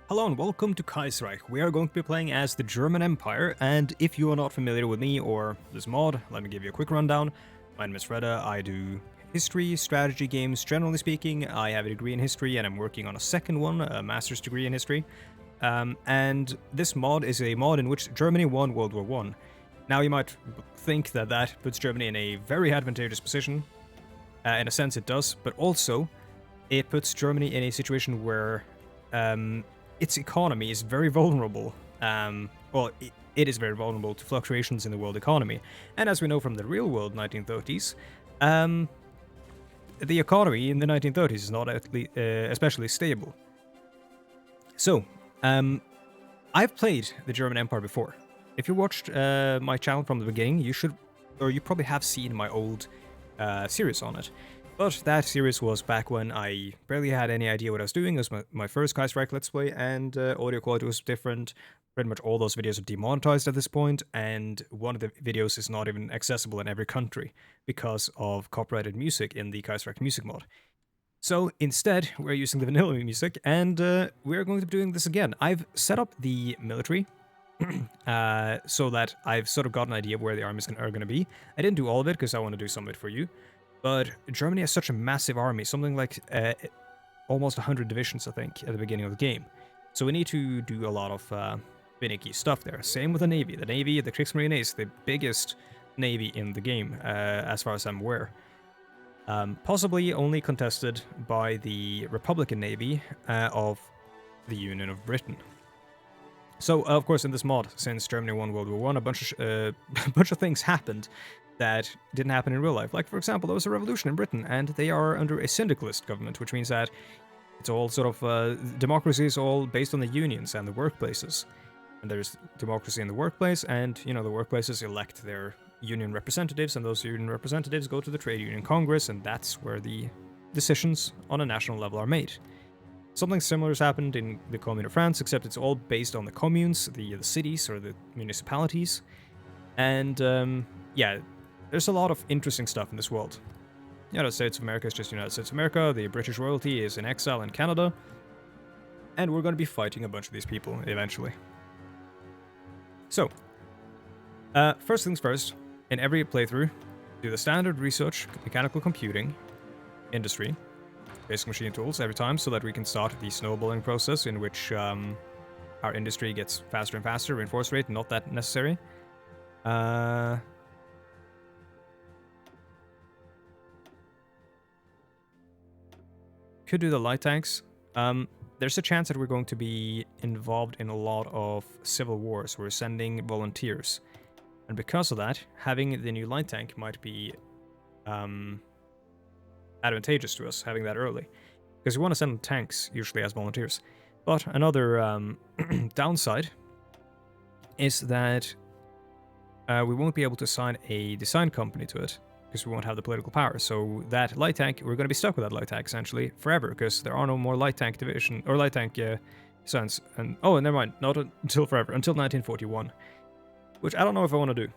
Hello and welcome to Kaiserreich. We are going to be playing as the German Empire, and if you are not familiar with me or this mod, let me give you a quick rundown. My name is Reda, I do history, strategy games, generally speaking. I have a degree in history and I'm working on a second one, a master's degree in history. And this mod is a mod in which Germany won World War I. Now you might think that that puts Germany in a very advantageous position. In a sense it does, but also it puts Germany in a situation where its economy is very vulnerable. It is very vulnerable to fluctuations in the world economy. And as we know from the real world 1930s, the economy in the 1930s is not especially stable. So, I've played the German Empire before. If you watched my channel from the beginning, you probably have seen my old series on it. But that series was back when I barely had any idea what I was doing. It was my first Kaiserreich Let's Play, and audio quality was different. Pretty much all those videos are demonetized at this point, and one of the videos is not even accessible in every country because of copyrighted music in the Kaiserreich music mod. So instead, we're using the vanilla music, and we're going to be doing this again. I've set up the military so that I've sort of got an idea of where the armies are going to be. I didn't do all of it because I want to do some of it for you. But Germany has such a massive army, something like almost 100 divisions, I think, at the beginning of the game. So we need to do a lot of finicky stuff there. Same with the Navy. The Navy, the Kriegsmarine, is the biggest navy in the game, as far as I'm aware. Possibly only contested by the Republican Navy of the Union of Britain. So, of course, in this mod, since Germany won World War I, a bunch of things happened that didn't happen in real life. Like, for example, there was a revolution in Britain, and they are under a syndicalist government, which means that it's all sort of, democracy is all based on the unions and the workplaces. And there's democracy in the workplace, and, you know, the workplaces elect their union representatives, and those union representatives go to the trade union congress, and that's where the decisions on a national level are made. Something similar has happened in the Commune of France, except it's all based on the communes, the cities, or the municipalities. And, yeah, there's a lot of interesting stuff in this world. United States of America is just United States of America, the British royalty is in exile in Canada, and we're going to be fighting a bunch of these people eventually. So, first things first, in every playthrough, do the standard research, mechanical computing, industry, basic machine tools every time, so that we can start the snowballing process in which our industry gets faster and faster, reinforce rate, not that necessary. Could do the light tanks. There's a chance that we're going to be involved in a lot of civil wars. We're sending volunteers. And because of that, having the new light tank might be advantageous to us, having that early. Because we want to send tanks, usually as volunteers. But another downside is that we won't be able to assign a design company to it, because we won't have the political power. So that light tank, we're going to be stuck with that light tank essentially forever, because there are no more light tank division or light tank designs. And oh, never mind, not until forever, until 1941, which I don't know if I want to do.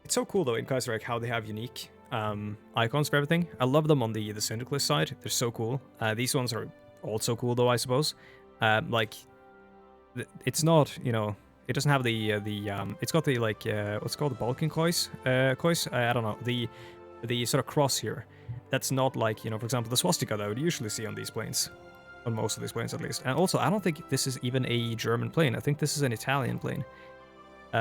It's so cool though in Kaiserreich how they have unique icons for everything. I love them on the syndicalist side. They're so cool. These ones are also cool though, I suppose. Like it's not, you know, it doesn't have the it's got the, like, what's called the Balkan cois? I don't know, the sort of cross here. That's not like, you know, for example, the swastika that I would usually see on these planes. On most of these planes, at least. And also, I don't think this is even a German plane. I think this is an Italian plane.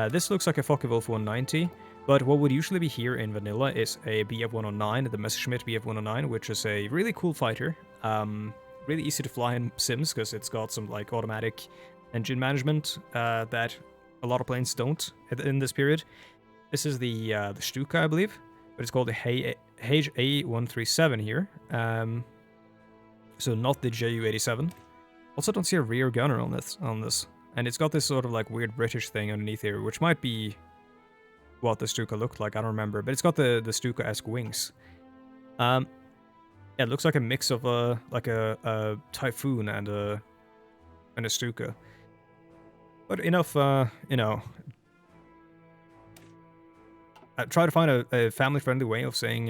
This looks like a Focke-Wulf 190, but what would usually be here in vanilla is a Bf-109, the Messerschmitt Bf-109, which is a really cool fighter. Really easy to fly in sims, because it's got some, like, automatic engine management that a lot of planes don't in this period. This is the Stuka, I believe, but it's called the HA137 here. So not the Ju-87. Also don't see a rear gunner on this. And it's got this sort of like weird British thing underneath here, which might be what the Stuka looked like, I don't remember. But it's got the Stuka-esque wings. Yeah, it looks like a mix of a Typhoon and a Stuka. But enough, you know, I try to find a family-friendly way of saying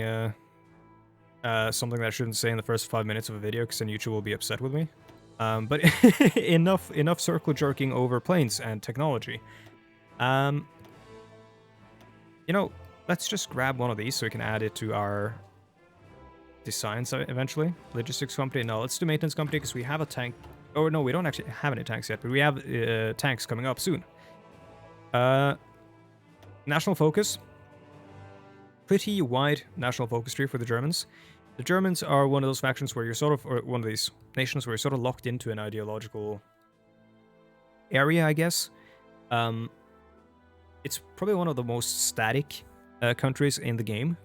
something that I shouldn't say in the first 5 minutes of a video, because then YouTube will be upset with me. But enough circle jerking over planes and technology. You know, let's just grab one of these so we can add it to our designs eventually. Logistics company. No, let's do maintenance company because we have a tank. Oh no, we don't actually have any tanks yet, but we have tanks coming up soon. National focus. Pretty wide national focus tree for the Germans. The Germans are one of those factions where you're sort of, or one of these nations where you're sort of locked into an ideological area, I guess. It's probably one of the most static countries in the game,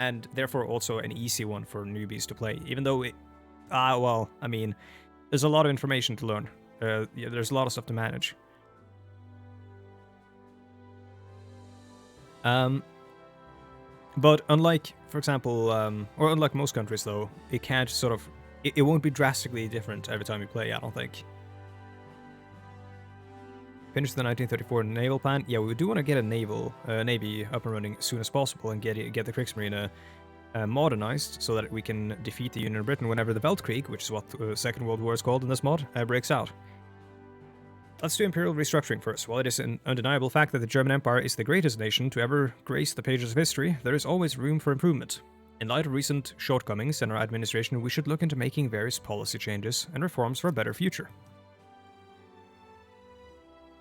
and therefore also an easy one for newbies to play, even though it... well, I mean, there's a lot of information to learn. Yeah, there's a lot of stuff to manage. But unlike, for example, or unlike most countries though, it can't sort of... It won't be drastically different every time you play, I don't think. Finish the 1934 naval plan. Yeah, we do want to get a navy up and running as soon as possible and get the Kriegsmarine modernized so that we can defeat the Union of Britain whenever the Weltkrieg, which is what the Second World War is called in this mod, breaks out. Let's do Imperial Restructuring first. While it is an undeniable fact that the German Empire is the greatest nation to ever grace the pages of history, there is always room for improvement. In light of recent shortcomings in our administration, we should look into making various policy changes and reforms for a better future.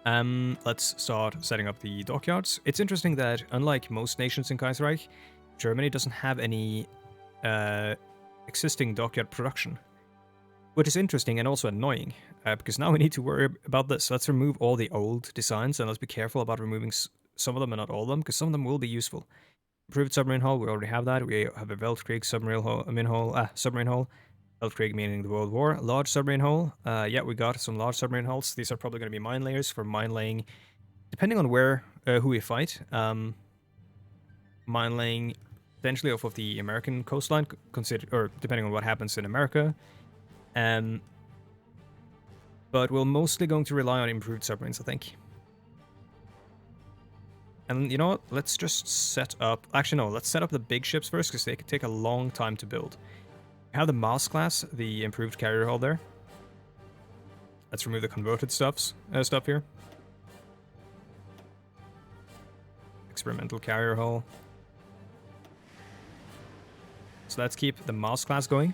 Let's start setting up the dockyards. It's interesting that, unlike most nations in Kaiserreich, Germany doesn't have any existing dockyard production. Which is interesting and also annoying, because now we need to worry about this. Let's remove all the old designs, and let's be careful about removing some of them and not all of them, because some of them will be useful. Improved submarine hull, we already have that. We have a Weltkrieg submarine hull. Weltkrieg meaning the World War. Large submarine hull. Yeah, we got some large submarine hulls. These are probably going to be mine layers for mine laying, depending on who we fight. Mine laying potentially off of the American coastline, or depending on what happens in America. But we're mostly going to rely on improved submarines, I think. And you know what? Let's just set up... Actually, no. Let's set up the big ships first, because they could take a long time to build. We have the Mars class, the improved carrier hull there. Let's remove the converted stuff here. Experimental carrier hull. So let's keep the Mars class going.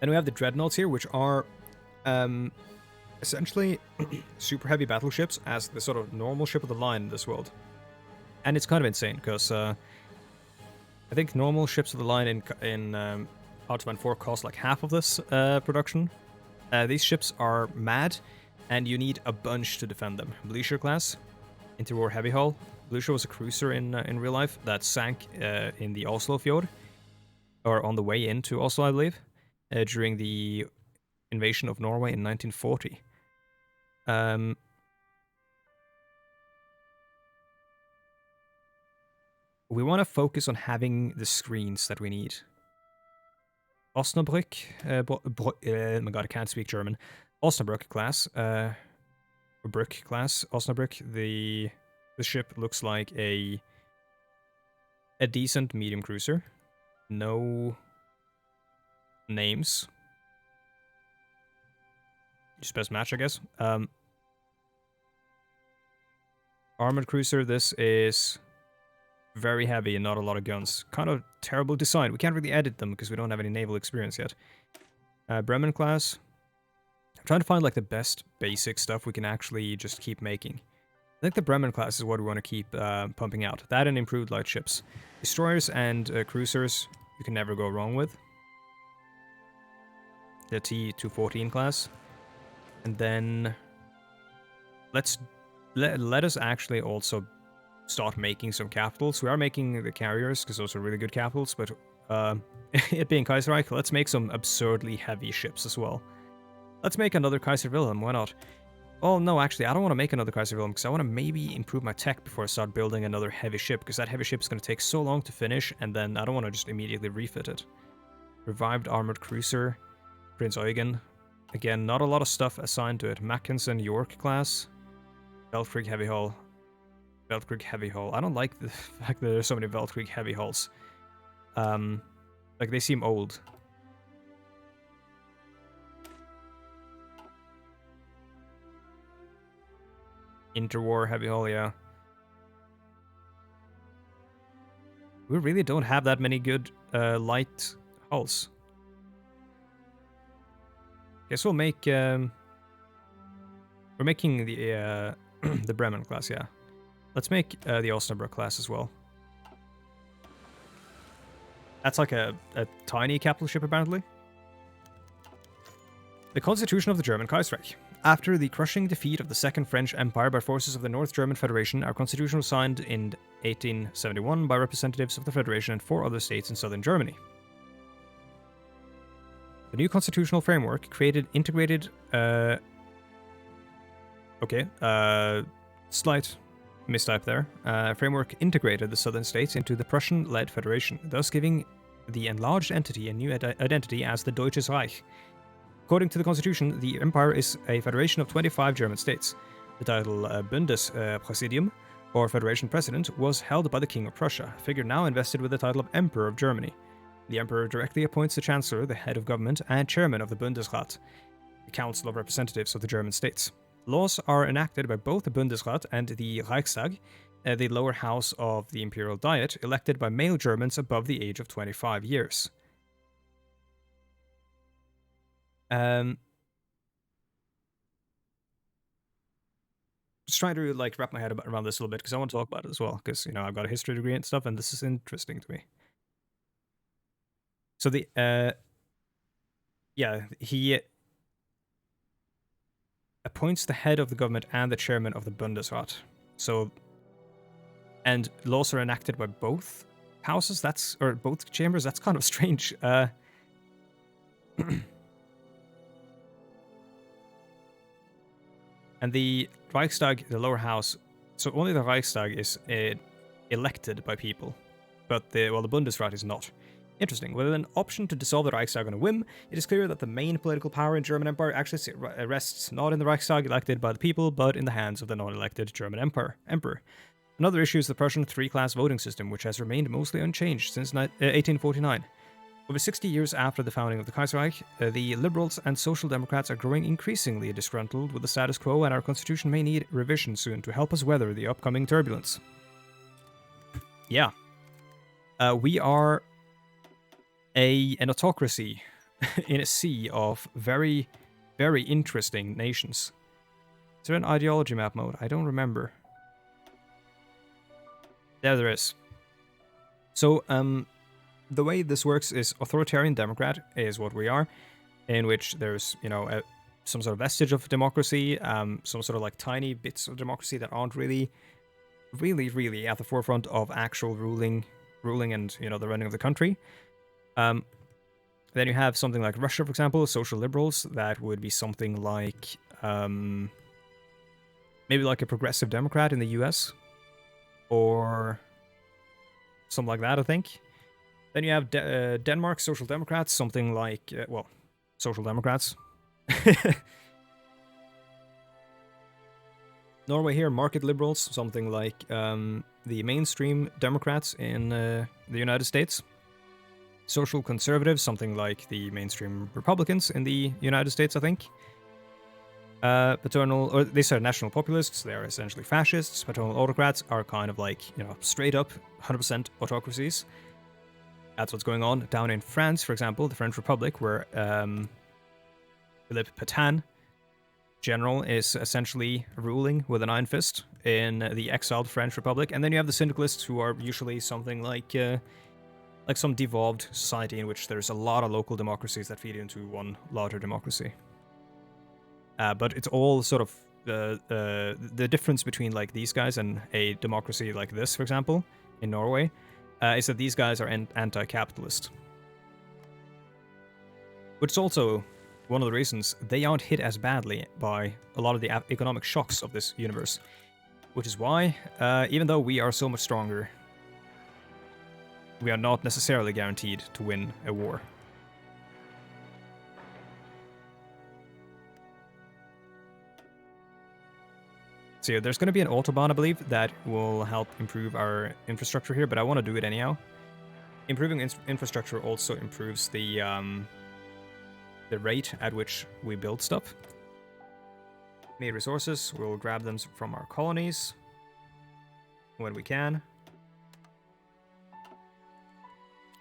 Then we have the Dreadnoughts here, which are essentially super heavy battleships as the sort of normal ship of the line in this world. And it's kind of insane, because I think normal ships of the line in Hearts of Iron 4 cost like half of this production. These ships are mad, and you need a bunch to defend them. Bleacher class, interwar heavy hull. Bleacher was a cruiser in real life that sank in the Oslo fjord, or on the way into Oslo, I believe, during the invasion of Norway in 1940. We want to focus on having the screens that we need. Osnabrück, oh my god, I can't speak German. Osnabrück class, or Brück class. Osnabrück, the ship looks like a decent medium cruiser. No names. Just best match, I guess. Armored cruiser, this is very heavy and not a lot of guns. Kind of terrible design. We can't really edit them because we don't have any naval experience yet. Bremen class. I'm trying to find like the best basic stuff we can actually just keep making. I think the Bremen class is what we want to keep pumping out. That and improved light ships. Destroyers and cruisers you can never go wrong with. The T-214 class. And then let us actually also start making some capitals. We are making the carriers because those are really good capitals, but it being Kaiserreich, let's make some absurdly heavy ships as well. Let's make another Kaiser Wilhelm, why not? Oh no, actually, I don't want to make another Kaiser Wilhelm because I want to maybe improve my tech before I start building another heavy ship, because that heavy ship is going to take so long to finish, and then I don't want to just immediately refit it. Revived armored cruiser, Prince Eugen. Again, not a lot of stuff assigned to it. Mackinson York class. Weltkrieg heavy hull. Weltkrieg heavy hull. I don't like the fact that there's so many Weltkrieg heavy hulls. But Like, they seem old. Interwar heavy hull, yeah. We really don't have that many good light hulls. Guess we'll make... we're making the the Bremen class, yeah. Let's make the Osnabrück class as well. That's like a tiny capital ship, apparently. The Constitution of the German Kaiserreich. After the crushing defeat of the Second French Empire by forces of the North German Federation, our constitution was signed in 1871 by representatives of the Federation and 4 other states in southern Germany. The new constitutional framework created integrated... slight mistype there. Framework integrated the southern states into the Prussian-led federation, thus giving the enlarged entity a new identity as the Deutsches Reich. According to the constitution, the empire is a federation of 25 German states. The title Bundespräsidium, or Federation President, was held by the King of Prussia, a figure now invested with the title of Emperor of Germany. The Emperor directly appoints the Chancellor, the head of government, and chairman of the Bundesrat, the Council of Representatives of the German states. Laws are enacted by both the Bundesrat and the Reichstag, the lower house of the Imperial Diet, elected by male Germans above the age of 25 years. Just trying to like wrap my head around this a little bit because I want to talk about it as well, because you know I've got a history degree and stuff, and this is interesting to me. So the he appoints the head of the government and the chairman of the Bundesrat. So, and laws are enacted by both houses. Or both chambers. That's kind of strange. And the Reichstag, the lower house, so only the Reichstag is elected by people, but the Bundesrat is not. Interesting. With an option to dissolve the Reichstag on a whim, it is clear that the main political power in German Empire actually rests not in the Reichstag elected by the people, but in the hands of the non-elected German emperor. Another issue is the Prussian three-class voting system, which has remained mostly unchanged since 1849. Over 60 years after the founding of the Kaiserreich, the Liberals and Social Democrats are growing increasingly disgruntled with the status quo, and our constitution may need revision soon to help us weather the upcoming turbulence. Yeah. We are an autocracy in a sea of very, very interesting nations. Is there an ideology map mode? I don't remember. There is. So, the way this works is authoritarian democrat is what we are, in which there's, you know, some sort of vestige of democracy, some sort of like tiny bits of democracy that aren't really at the forefront of actual ruling and, you know, the running of the country. Then you have something like Russia, for example, social liberals. That would be something like maybe like a progressive democrat in the US, or something like that, I think. Then you have Denmark, Social Democrats, something like, Social Democrats. Norway here, market liberals, something like the mainstream Democrats in the United States. Social conservatives, something like the mainstream Republicans in the United States, I think. These are national populists, they are essentially fascists. Paternal autocrats are kind of like, you know, straight up 100% autocracies. That's what's going on down in France, for example, the French Republic, where Philippe Pétain, general, is essentially ruling with an iron fist in the exiled French Republic. And then you have the syndicalists, who are usually something like some devolved society in which there's a lot of local democracies that feed into one larger democracy. But it's all sort of the difference between like these guys and a democracy like this, for example, in Norway, is that these guys are anti-capitalist. Which is also one of the reasons they aren't hit as badly by a lot of the economic shocks of this universe. Which is why, even though we are so much stronger, we are not necessarily guaranteed to win a war. So there's going to be an autobahn, I believe, that will help improve our infrastructure here, but I want to do it anyhow. Improving infrastructure also improves the rate at which we build stuff. Need resources, we'll grab them from our colonies when we can.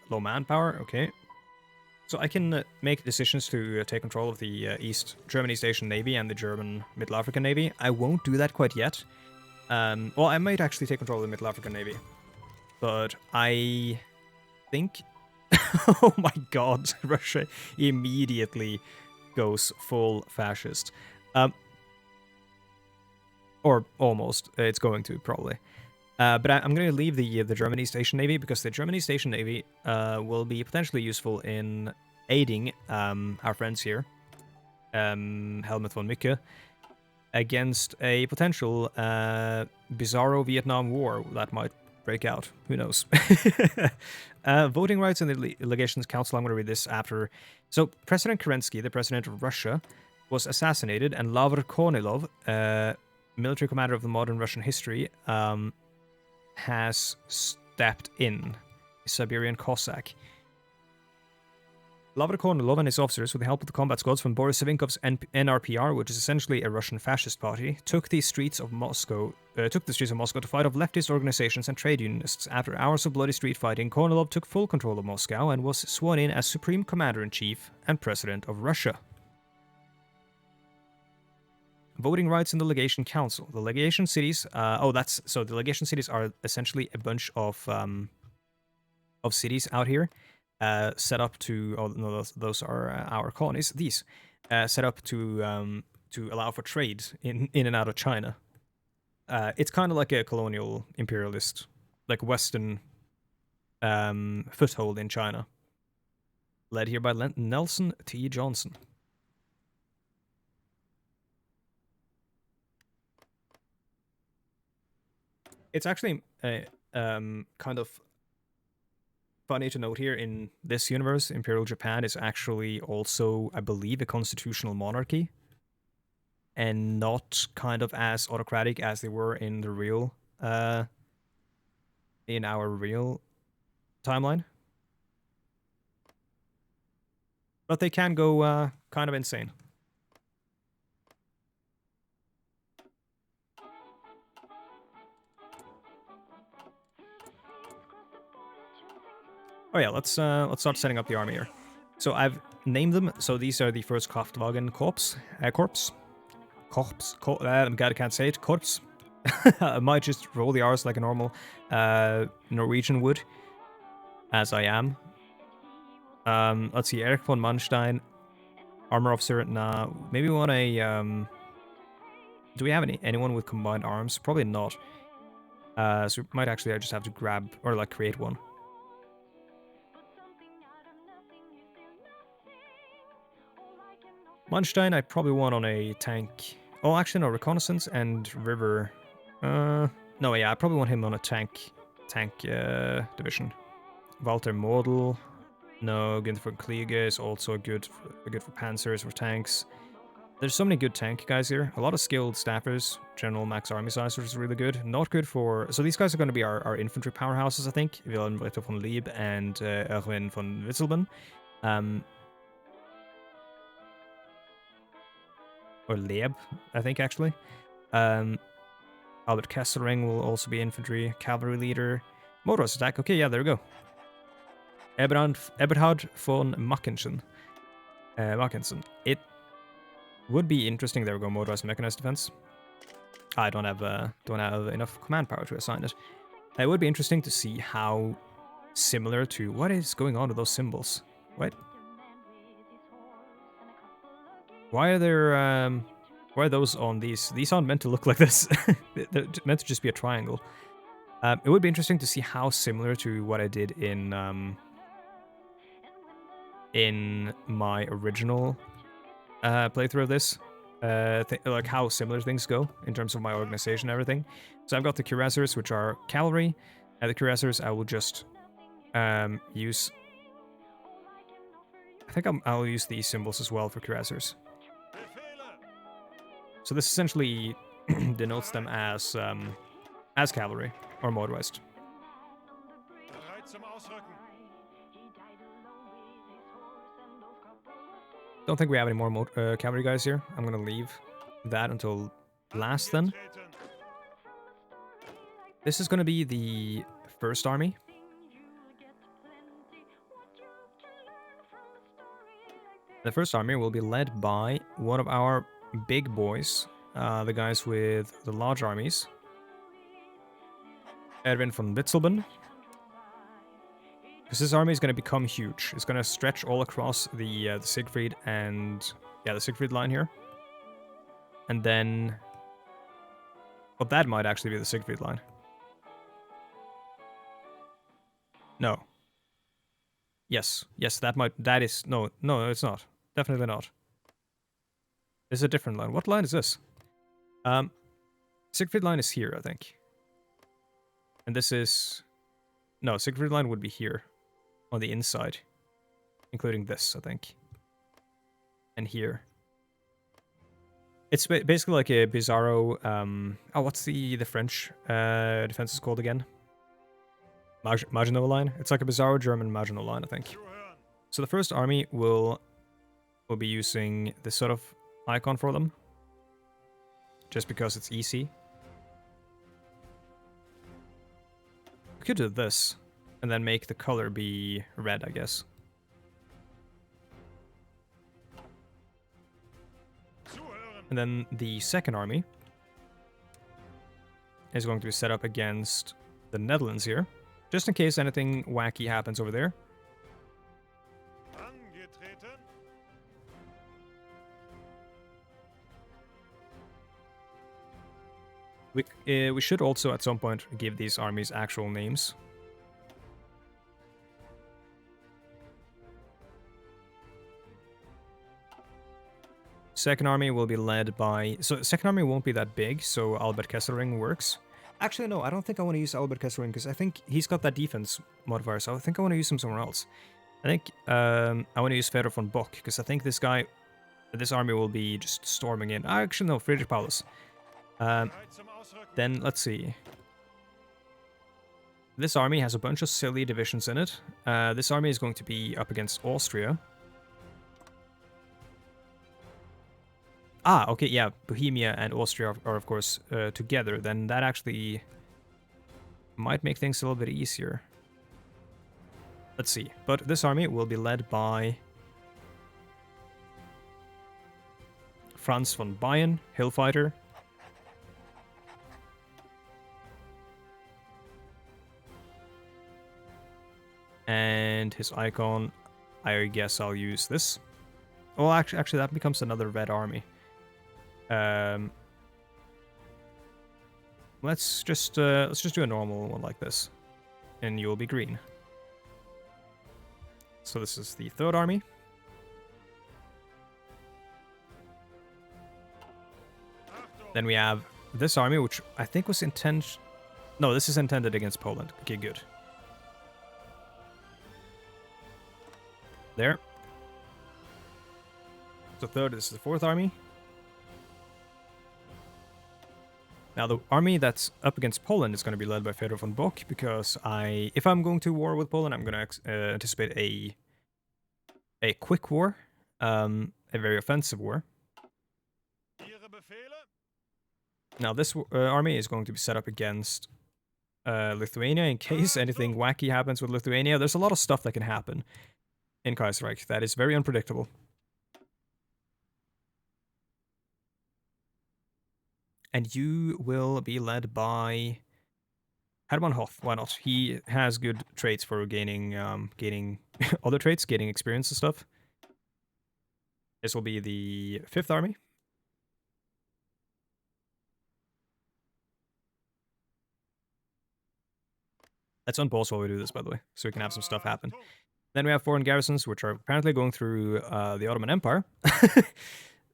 Low manpower, okay. So I can make decisions to take control of the German East Asian Navy and the German Middle African Navy. I won't do that quite yet. Well, I might actually take control of the Middle African Navy. But I think... oh my god, Russia immediately goes full fascist. Or almost. It's going to, probably. But I'm going to leave the German East Asian Navy, because the German East Asian Navy will be potentially useful in aiding our friends here, Helmut von Mücke, against a potential bizarro Vietnam War that might break out. Who knows? Voting rights in the Legations Council. I'm going to read this after. So, President Kerensky, the president of Russia, was assassinated, and Lavr Kornilov, military commander of the modern Russian history, has stepped in. A Siberian Cossack. Lavr Kornilov and his officers, with the help of the combat squads from Boris Savinkov's NRPR, which is essentially a Russian fascist party, took the streets of Moscow to fight off leftist organizations and trade unionists. After hours of bloody street fighting, Kornilov took full control of Moscow and was sworn in as Supreme Commander-in-Chief and President of Russia. Voting rights in the Legation Council. The Legation cities... the Legation cities are essentially a bunch of cities out here. Set up to... Oh, no, those are our colonies. These. Set up to allow for trade in and out of China. It's kind of like a colonial imperialist, like Western foothold in China. Led here by Nelson T. Johnson. It's actually kind of funny to note here, in this universe, Imperial Japan is actually also, I believe, a constitutional monarchy, and not kind of as autocratic as they were in the real, in our real timeline. But they can go kind of insane. Oh yeah, let's start setting up the army here. So I've named them. So these are the first Kraftwagen Corps. God, I can't say it. Corps. I might just roll the R's like a normal Norwegian would, as I am. Let's see, Erich von Manstein, armor officer. Nah, maybe we want a. Do we have anyone with combined arms? Probably not. So we might actually just have to grab or like create one. Manstein, I probably want on a tank. Oh, actually, no, reconnaissance and river. No, yeah, I probably want him on a tank division. Walter Model. No, Günther von Kliege is also good for panzers, for tanks. There's so many good tank guys here. A lot of skilled staffers. General Max Army Size is really good. Not good for... So these guys are going to be our infantry powerhouses, I think. Wilhelm Ritter von Lieb and Erwin von Witzelben. Or Leib, I think, actually. Albert Kesselring will also be infantry. Cavalry leader. Motorized attack. Okay, yeah, there we go. Eberhard von Mackensen. It would be interesting. There we go. Motorized mechanized defense. I don't have enough command power to assign it. It would be interesting to see how similar to... What is going on with those symbols? What? Why are there, why are those on these? These aren't meant to look like this. They're meant to just be a triangle. It would be interesting to see how similar to what I did in my original playthrough of this. Like how similar things go in terms of my organization and everything. So I've got the cuirassiers, which are cavalry. And the cuirassiers I will just use... I think I'll use these symbols as well for cuirassiers. So this essentially denotes them as cavalry or motorized. Don't think we have any more cavalry guys here. I'm gonna leave that until last then. This is gonna be the first army. The first army will be led by one of our big boys, the guys with the large armies. Erwin von Witzleben. Because this army is going to become huge. It's going to stretch all across the Siegfried and... yeah, the Siegfried line here. And then... well, that might actually be the Siegfried line. No. Yes. Yes, that might... that is... no, it's not. Definitely not. This is a different line. What line is this? Siegfried line is here, I think. And this is... no, Siegfried line would be here. On the inside. Including this, I think. And here. It's basically like a bizarro... oh, what's the French defense is called again? Maginot line? It's like a bizarro German Maginot line, I think. So the first army will be using this sort of icon for them. Just because it's easy. We could do this. And then make the color be red, I guess. And then the second army is going to be set up against the Netherlands here. Just in case anything wacky happens over there. We should also at some point give these armies actual names. Second army will be led by... so second army won't be that big, so Albert Kesselring works. Actually, no, I don't think I want to use Albert Kesselring, because I think he's got that defense modifier, so I think I want to use him somewhere else. I think I want to use Fedor von Bock, because I think this army will be just storming in. Actually, no, Friedrich Paulus. Then, let's see. This army has a bunch of silly divisions in it. This army is going to be up against Austria. Ah, okay, yeah, Bohemia and Austria are of course together, then that actually might make things a little bit easier. Let's see, but this army will be led by Franz von Bayern, Hillfighter. And his icon, I guess I'll use this. Well, actually that becomes another red army. Let's just do a normal one like this, and you will be green. So this is the third army. Then we have this army, which I think was intended... no, this is intended against Poland. Okay, good. There. So third, this is the fourth army. Now, the army that's up against Poland is going to be led by Fedor von Bock, because if I'm going to war with Poland, I'm going to anticipate a quick war, a very offensive war. Now, this army is going to be set up against Lithuania in case anything wacky happens with Lithuania. There's a lot of stuff that can happen in Kaiserreich that is very unpredictable. And you will be led by Hermann Hoff. Why not? He has good traits for gaining other traits, gaining experience and stuff. This will be the 5th army. Let's unpause while we do this, by the way, so we can have some stuff happen. Then we have foreign garrisons, which are apparently going through the Ottoman Empire.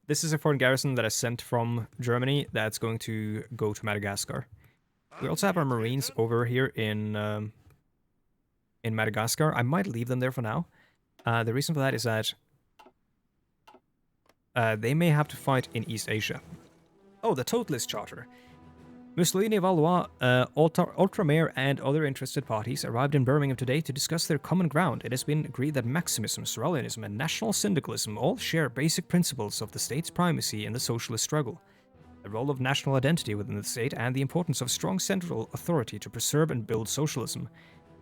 This is a foreign garrison that is sent from Germany that's going to go to Madagascar. We also have our Marines over here in Madagascar. I might leave them there for now. The reason for that is that they may have to fight in East Asia. Oh, the Totalist Charter. Mussolini, Valois, Ultramare, and other interested parties arrived in Birmingham today to discuss their common ground. It has been agreed that Maximism, Sorellianism, and National Syndicalism all share basic principles of the state's primacy in the socialist struggle, the role of national identity within the state, and the importance of strong central authority to preserve and build socialism.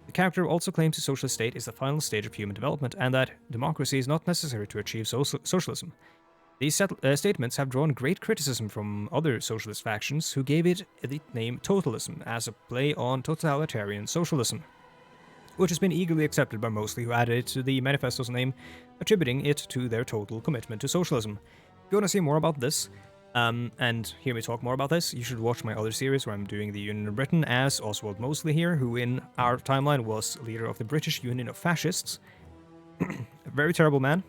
The character also claims the socialist state is the final stage of human development, and that democracy is not necessary to achieve socialism. These statements have drawn great criticism from other socialist factions who gave it the name totalism as a play on totalitarian socialism, which has been eagerly accepted by mostly who added it to the manifesto's name, attributing it to their total commitment to socialism. If you want to see more about this, and hear me talk more about this, you should watch my other series where I'm doing the Union of Britain as Oswald Mosley here, who in our timeline was leader of the British Union of Fascists. A very terrible man.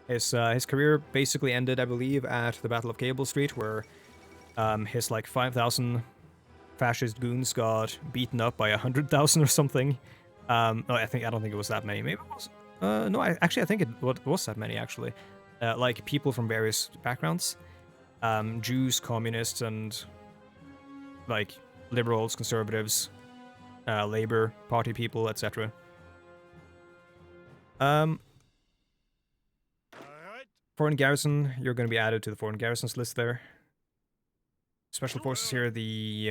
His career basically ended, I believe, at the Battle of Cable Street, where his like 5,000 fascist goons got beaten up by 100,000 or something. No, I don't think it was that many. Maybe it was. No, I think it was that many actually. Like people from various backgrounds, Jews, communists, and like liberals, conservatives, Labour Party people, etc. Foreign garrison, you're going to be added to the foreign garrisons list there. Special forces here, the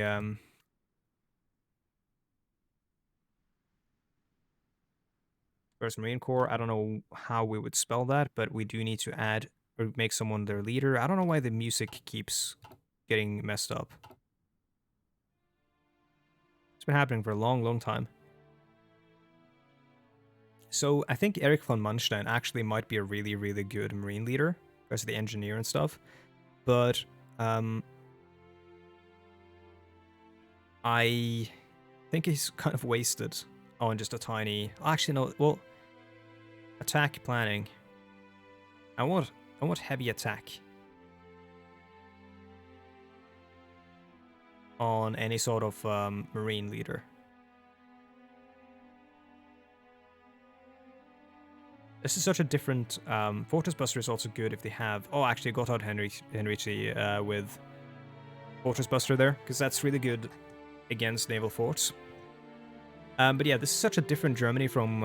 First Marine Corps. I don't know how we would spell that, but we do need to add or make someone their leader. I don't know why the music keeps getting messed up. It's been happening for a long, long time. So I think Erich von Manstein actually might be a really, really good Marine leader because of the engineer and stuff. But I think he's kind of wasted on just a tiny... Actually, no. Well, attack planning. I want heavy attack on any sort of Marine leader. This is such a different... Fortress Buster is also good if they have... Oh, actually, Gotthard Henrici with Fortress Buster there, because that's really good against naval forts. But yeah, this is such a different Germany from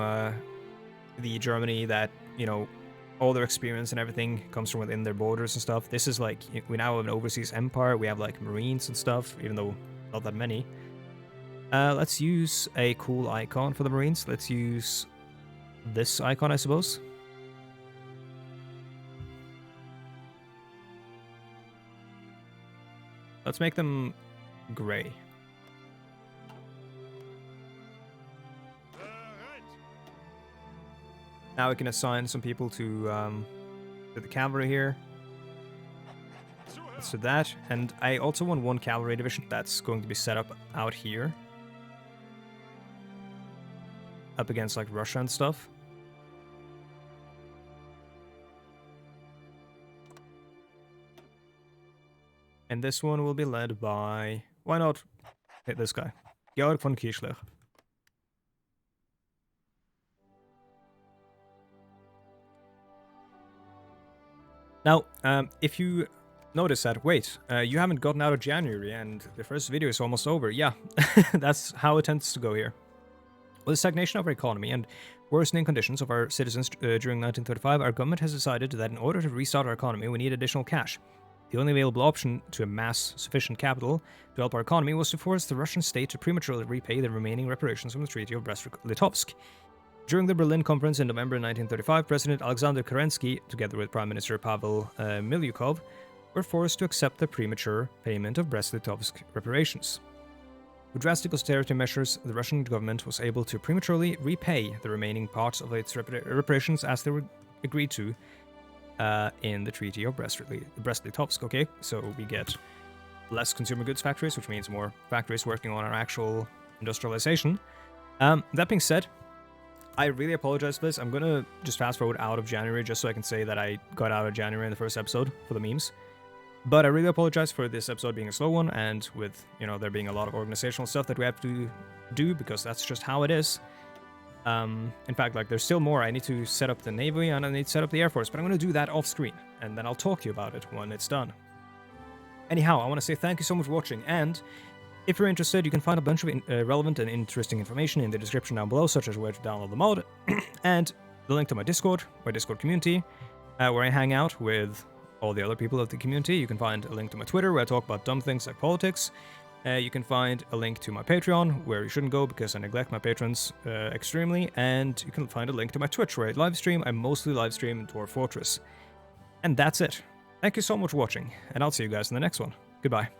the Germany that, you know, all their experience and everything comes from within their borders and stuff. This is like, we now have an overseas empire, we have like Marines and stuff, even though not that many. Let's use a cool icon for the Marines. Let's use this icon, I suppose. Let's make them gray. Now we can assign some people to the cavalry here. Let's do that. And I also want one cavalry division that's going to be set up out here. Up against like Russia and stuff. And this one will be led by... Why not hit this guy? Georg von Kieschler. Now, if you notice that, wait, you haven't gotten out of January and the first video is almost over. Yeah, that's how it tends to go here. With the stagnation of our economy and worsening conditions of our citizens during 1935, our government has decided that in order to restart our economy, we need additional cash. The only available option to amass sufficient capital to help our economy was to force the Russian state to prematurely repay the remaining reparations from the Treaty of Brest-Litovsk. During the Berlin Conference in November 1935, President Alexander Kerensky, together with Prime Minister Pavel Milyukov, were forced to accept the premature payment of Brest-Litovsk reparations. With drastic austerity measures, the Russian government was able to prematurely repay the remaining parts of its reparations as they were agreed to in the Treaty of Brest-Litovsk. Okay, so we get less consumer goods factories, which means more factories working on our actual industrialization. That being said, I really apologize for this. I'm gonna just fast forward out of January just so I can say that I got out of January in the first episode for the memes. But I really apologize for this episode being a slow one, and with, you know, there being a lot of organizational stuff that we have to do, because that's just how it is. In fact, like, there's still more. I need to set up the Navy, and I need to set up the Air Force, but I'm going to do that off screen, and then I'll talk to you about it when it's done. Anyhow, I want to say thank you so much for watching, and if you're interested, you can find a bunch of relevant and interesting information in the description down below, such as where to download the mod, and the link to my Discord community, where I hang out with all the other people of the community. You can find a link to my Twitter, where I talk about dumb things like politics. You can find a link to my Patreon, where you shouldn't go because I neglect my patrons extremely, and you can find a link to my Twitch, where I live stream. I mostly live stream in Dwarf Fortress. And that's it. Thank you so much for watching, and I'll see you guys in the next one. Goodbye.